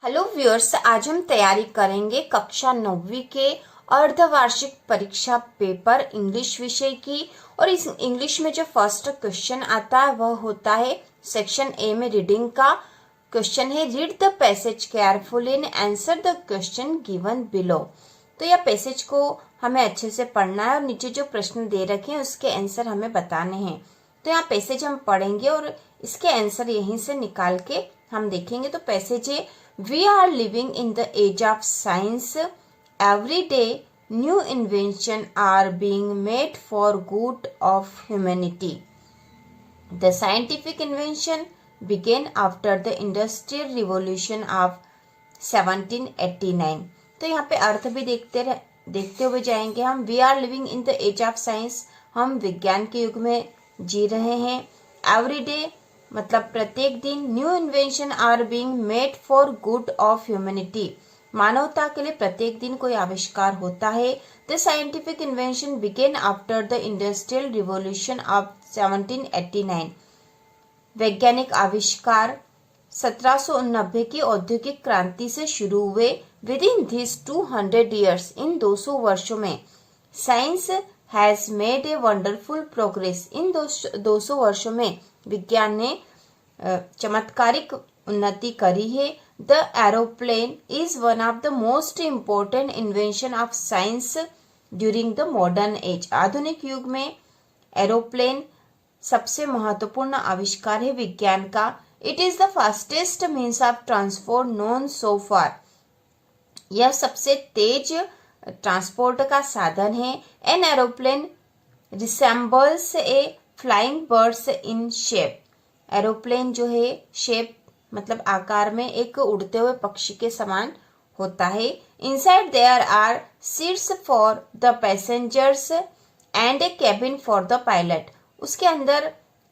Hello viewers, आज हम तैयारी करेंगे कक्षा 9वीं के अर्धवार्षिक परीक्षा पेपर इंग्लिश विषय की। और इस इंग्लिश में जो फर्स्ट क्वेश्चन आता है वह होता है सेक्शन ए में रीडिंग का क्वेश्चन है, read the passage carefully and answer the question given below. तो यह पैसेज को हमें अच्छे से पढ़ना है और नीचे जो प्रश्न दे रखे हैं उसके आंसर हमें बताने हैं। तो यहाँ पैसेज हम पढ़ेंगे और इसके आंसर यहीं से निकाल के हम देखेंगे। तो पैसेज है, We are living in the age of science. Every day, new inventions are being made for good of humanity. The scientific invention began after the Industrial Revolution of 1789. तो यहाँ पे अर्थ भी देखते हुए जाएंगे हम। We are living in the age of science. हम विज्ञान के युग में जी रहे हैं। Every day मतलब प्रत्येक दिन, new invention are being made for good of humanity, मानवता के लिए प्रत्येक दिन कोई आविष्कार होता है। The scientific invention began after the industrial revolution of 1789, वैज्ञानिक आविष्कार 1790 की औद्योगिक क्रांति से शुरू हुए। विद इन दिस 200 ईयर्स, इन 200 वर्षों में, science has made a wonderful progress, इन 200 वर्षों में विज्ञान ने चमत्कारिक उन्नति करी है। The aeroplane is one of the most important invention of science during the modern age, आधुनिक युग में एरोप्लेन सबसे महत्वपूर्ण आविष्कार है विज्ञान का। It is the fastest means of transport known so far, यह सबसे तेज ट्रांसपोर्ट का साधन है। An aeroplane resembles a flying birds in shape, aeroplane जो है शेप मतलब आकार में एक उड़ते हुए पक्षी के समान होता है। Inside there are seats for the passengers and a cabin for the pilot, उसके अंदर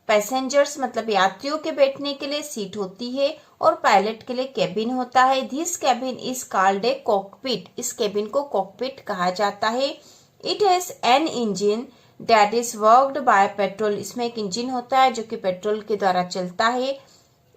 पैसेंजर्स मतलब यात्रियों के बैठने के लिए सीट होती है और पायलट के लिए कैबिन होता है। This cabin is called a cockpit, इस कैबिन को कॉकपिट कहा जाता है। It has an engine that is worked by petrol, इसमें एक इंजन होता है जो कि पेट्रोल के द्वारा चलता है।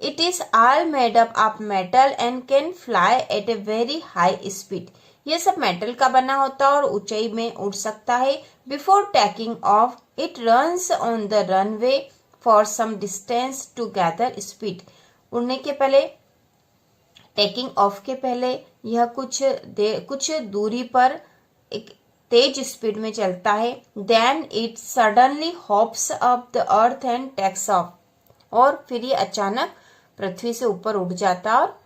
It is all made up of metal and can fly at a very high speed, यह सब मेटल का बना होता है और ऊंचाई में उड़ सकता है। Before taking off it runs on the runway for some distance to gather speed, उड़ने के पहले, टेकिंग ऑफ के पहले यह कुछ दूरी पर एक तेज स्पीड में चलता है। Then it suddenly hops up the earth and takes off, और फिर ये अचानक पृथ्वी से ऊपर उठ जाता है और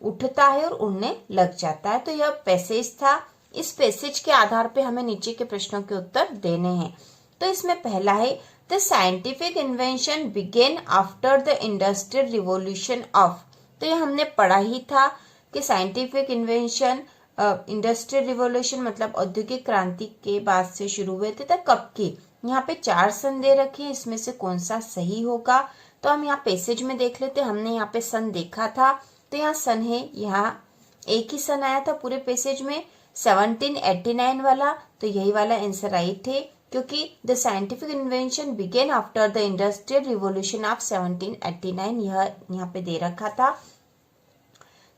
उठता है और उड़ने लग जाता है। तो यह पैसेज था। इस पैसेज के आधार पे हमें नीचे के प्रश्नों के उत्तर देने हैं। तो इसमें पहला है, the scientific invention began after the industrial revolution of, तो ये हमने पढ़ा ही था कि साइंटिफिक इन्वेंशन इंडस्ट्रियल रिवॉल्यूशन मतलब औद्योगिक क्रांति के बाद से शुरू हुए थे। तो कब की, यहाँ पे 4 सन दे रखे हैं, इसमें से कौन सा सही होगा। तो हम यहाँ पैसेज में देख लेते, हमने यहाँ पे सन देखा था। तो यहाँ सन है, यहाँ एक ही सन आया था पूरे पैसेज में 1789 वाला, तो यही वाला आंसर राइट है क्योंकि the scientific invention began after the industrial revolution of 1789, यह यहाँ पे दे रखा था।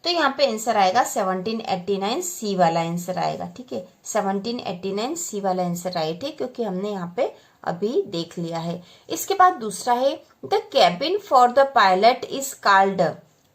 तो यहाँ पे आंसर आएगा 1789, सी वाला आंसर आएगा। ठीक है, 1789 सी वाला आंसर राइट है क्योंकि हमने यहाँ पे अभी देख लिया है। इसके बाद दूसरा है, the cabin for the pilot is called,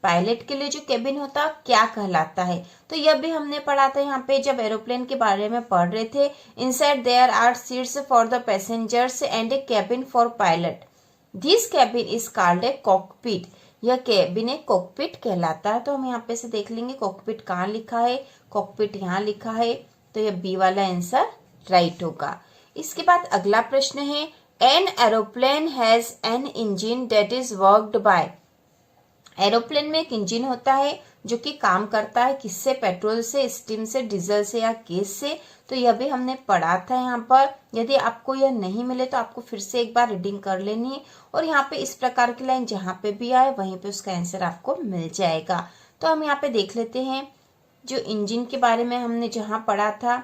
pilot के लिए जो कैबिन होता क्या कहलाता है। तो यह भी हमने पढ़ा था यहाँ पे जब एरोप्लेन के बारे में पढ़ रहे थे। Inside there are seats for the passengers and a cabin for pilot, this cabin is called a cockpit, यह कैबिन एक कॉकपिट कहलाता है। तो हम यहाँ पे से देख लेंगे कॉकपिट कहाँ लिखा है, कॉकपिट यहाँ लिखा है, तो यह बी वाला आंसर राइट होगा। इसके बाद अगला प्रश्न है, an aeroplane has an engine that is worked by, aeroplane में एक इंजन होता है जो कि काम करता है किससे, पेट्रोल से, स्टीम से, डीजल से या गैस से। तो यह भी हमने पढ़ा था यहाँ पर। यदि आपको यह नहीं मिले तो आपको फिर से एक बार रीडिंग कर लेनी है और यहाँ पे इस प्रकार की लाइन जहाँ पे भी आए वहीं पे उसका आंसर आपको मिल जाएगा। तो हम यहाँ पे देख लेते हैं जो इंजन के बारे में हमने जहाँ पढ़ा था,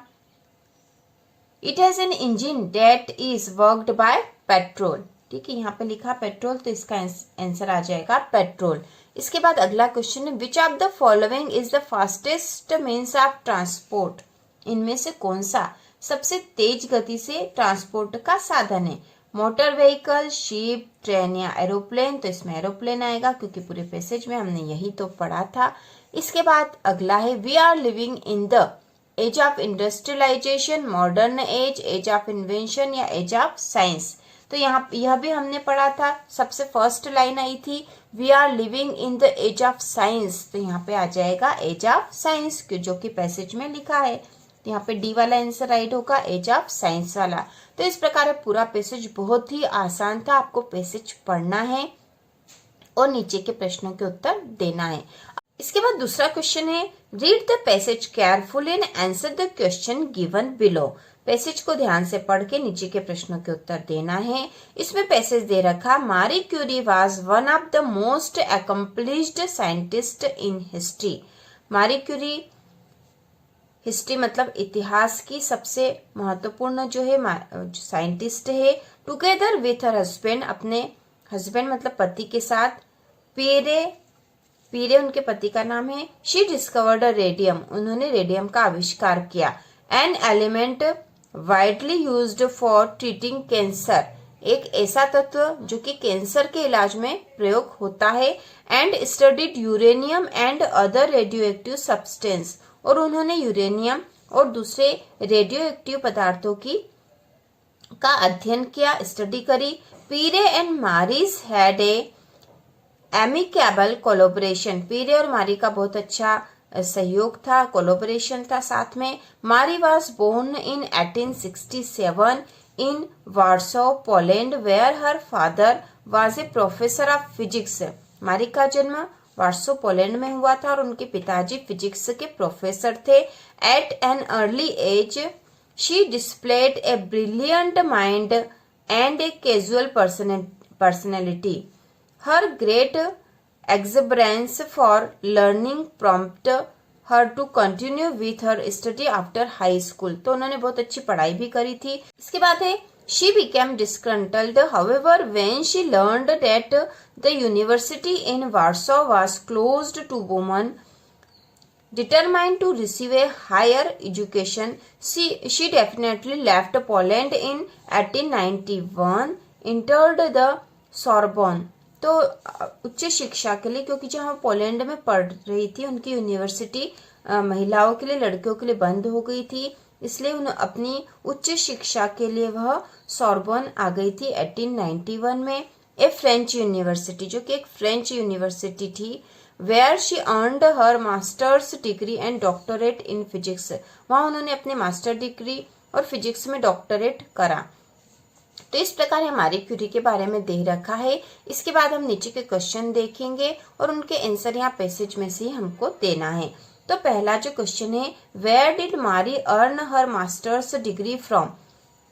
it has an engine that is worked by petrol. ठीक है, यहाँ पे लिखा पेट्रोल, तो इसका आंसर आ जाएगा पेट्रोल। इसके बाद अगला क्वेश्चन है, which of the following is the fastest means of transport. इनमें से कौन सा सबसे तेज गति से ट्रांसपोर्ट का साधन है। मोटर व्हीकल, शिप, ट्रेन या एरोप्लेन। तो इसमें एरोप्लेन आएगा क्योंकि पूरे पैसेज में हमने यही तो पढ़ा था। इसके बाद अगला है, we are living in the age of industrialisation, modern age of invention या एज ऑफ साइंस। तो यहाँ यह भी हमने पढ़ा था। सबसे फर्स्ट लाइन आई थी, we are living in the age of science. तो यहाँ पे आ जाएगा एज ऑफ साइंस, जो कि पैसेज में लिखा है। तो यहाँ पे डी वाला आंसर राइट होगा, एज ऑफ साइंस वाला। तो इस प्रकार पूरा पैसेज बहुत ही आसान था। आपको पैसेज पढ़ना है और नीचे के प्रश्नों के उत्तर देना है। इसके बाद दूसरा क्वेश्चन है, read the passage carefully and answer the question given below. Passage को ध्यान से पढ़ के नीचे के प्रश्नों के उत्तर देना है। इसमें पैसेज दे रखा, Marie Curie was one of the most accomplished scientist in history. Marie Curie history मतलब इतिहास की सबसे महत्वपूर्ण जो है साइंटिस्ट है। टुगेदर विथ हर हस्बैंड, अपने हस्बैंड मतलब पति के साथ, पीरे उनके पति का नाम है। शी डिस्कवर्ड रेडियम, उन्होंने रेडियम का आविष्कार किया। An element widely used for treating cancer, एक ऐसा तत्व जो कि कैंसर के इलाज में प्रयोग होता है। And studied uranium and other radio active substance, और उन्होंने यूरेनियम और दूसरे रेडियो एक्टिव पदार्थों का अध्ययन किया, स्टडी करी। Pierre and Marie's had a amicable collaboration, Pierre और मारी का बहुत अच्छा सहयोग था, कोलोबरेशन था साथ में। Marie was born in 1867 in Warsaw, Poland, where her father was a professor of physics. Marie का जन्म वार्सो पोलैंड में हुआ था और उनके पिताजी फिजिक्स के प्रोफेसर थे। At an early age she displayed a brilliant mind and a casual personality. Her great exuberance for learning prompted her to continue with her study after high school। तो उन्होंने बहुत अच्छी पढ़ाई भी करी थी। इसके बाद है, she became disgruntled however when she learned that the university in Warsaw was closed to women determined to receive a higher education. She definitely left Poland in 1891, entered the Sorbonne। तो उच्च शिक्षा के लिए, क्योंकि जहाँ पोलैंड में पढ़ रही थी उनकी यूनिवर्सिटी महिलाओं के लिए, लड़कियों के लिए बंद हो गई थी, इसलिए उन्हें अपनी उच्च शिक्षा के लिए वह सॉर्बोन आ गई थी 1891 में। ए फ्रेंच यूनिवर्सिटी, जो कि एक फ्रेंच यूनिवर्सिटी थी। Where she earned her masters degree and doctorate in physics, वहां उन्होंने अपने मास्टर डिग्री और फिजिक्स में डॉक्टरेट करा। तो इस प्रकार हमारी क्यूरी के बारे में दे रखा है। इसके बाद हम नीचे के क्वेश्चन देखेंगे और उनके आंसर यहाँ पैसेज में से हमको देना है। तो पहला जो क्वेश्चन है, वेयर डिड मारी earn her masters degree from.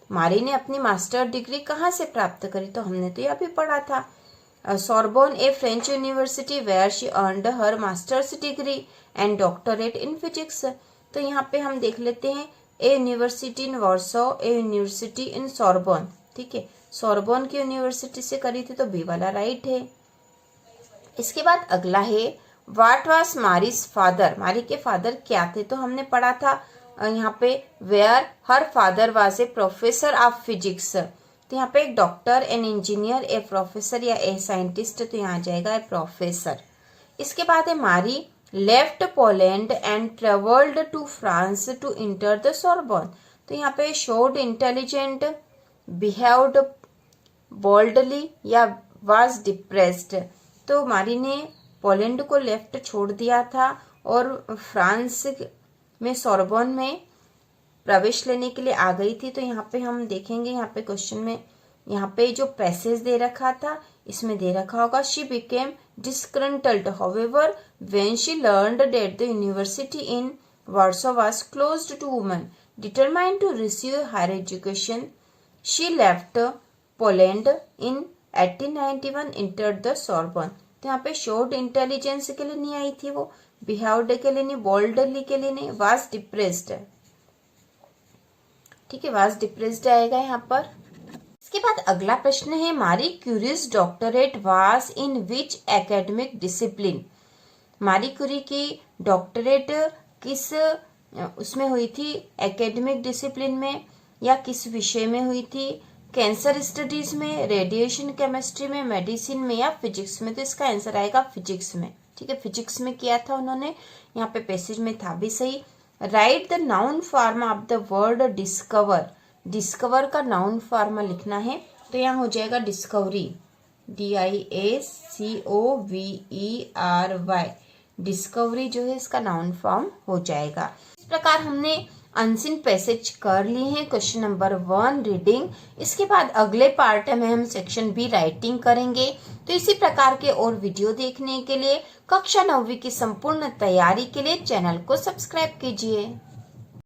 मारी ने अपनी मास्टर डिग्री कहाँ से प्राप्त करी, तो हमने तो यह भी पढ़ा था। Sorbonne a French university where she earned her masters degree and doctorate in physics. तो यहाँ पे हम देख लेते हैं, a university in Warsaw, a university in Sorbonne. ठीक है, सोर्बोन की यूनिवर्सिटी से करी थी, तो बी वाला राइट है। इसके बाद अगला है, व्हाट वाज मारीज फादर, मारी के फादर क्या थे, तो हमने पढ़ा था यहाँ पे where her father was a professor of physics. तो यहाँ पे एक doctor, an engineer, a professor या ए साइंटिस्ट, तो यहाँ आ जाएगा ए प्रोफेसर। इसके बाद है, Marie left Poland and travelled to France to enter the Sorbonne. तो यहाँ पे शोड इंटेलिजेंट, बिहेव्ड बोल्डली या वाज डिप्रेस्ड। तो मारी ने पोलैंड को लेफ्ट छोड़ दिया था और फ्रांस में सोर्बोन में प्रवेश लेने के लिए आ गई थी। तो यहाँ पे हम देखेंगे, यहाँ पे क्वेश्चन में यहाँ पे जो पैसेज दे रखा था इसमें दे रखा होगा, she became disgruntled however when she learned that the university in Warsaw was closed to women determined to receive higher education. She left Poland in 1891, entered the Sorbonne। तो यहाँ पे showed intelligence के लिए नहीं आई थी वो, behaved के लिए नहीं, boldly के लिए नहीं, was depressed। ठीक है, was depressed आएगा यहाँ पर। इसके बाद अगला प्रश्न है, Marie Curie's doctorate was in which academic discipline. Marie Curie की डॉक्टरेट किस उसमें हुई थी, एकेडमिक डिसिप्लिन में या किस विषय में हुई थी? कैंसर स्टडीज में, रेडिएशन केमिस्ट्री में, मेडिसिन में या फिजिक्स में? तो इसका आंसर आएगा फिजिक्स में। ठीक है, फिजिक्स में किया था उन्होंने, यहाँ पे पैसेज में था भी सही। Right the noun form of the word discover. Discover का नाउन फॉर्म लिखना है, तो यहाँ हो जाएगा डिस्कवरी, DISCOVERY। डिस्कवरी जो है इसका नाउन फॉर्म हो जाएगा। इस प्रकार हमने अनसीन पैसेज कर लिए हैं। Question number 1 reading. इसके बाद अगले पार्ट में हम सेक्शन बी राइटिंग करेंगे। तो इसी प्रकार के और वीडियो देखने के लिए कक्षा 9वीं की संपूर्ण तैयारी के लिए चैनल को सब्सक्राइब कीजिए।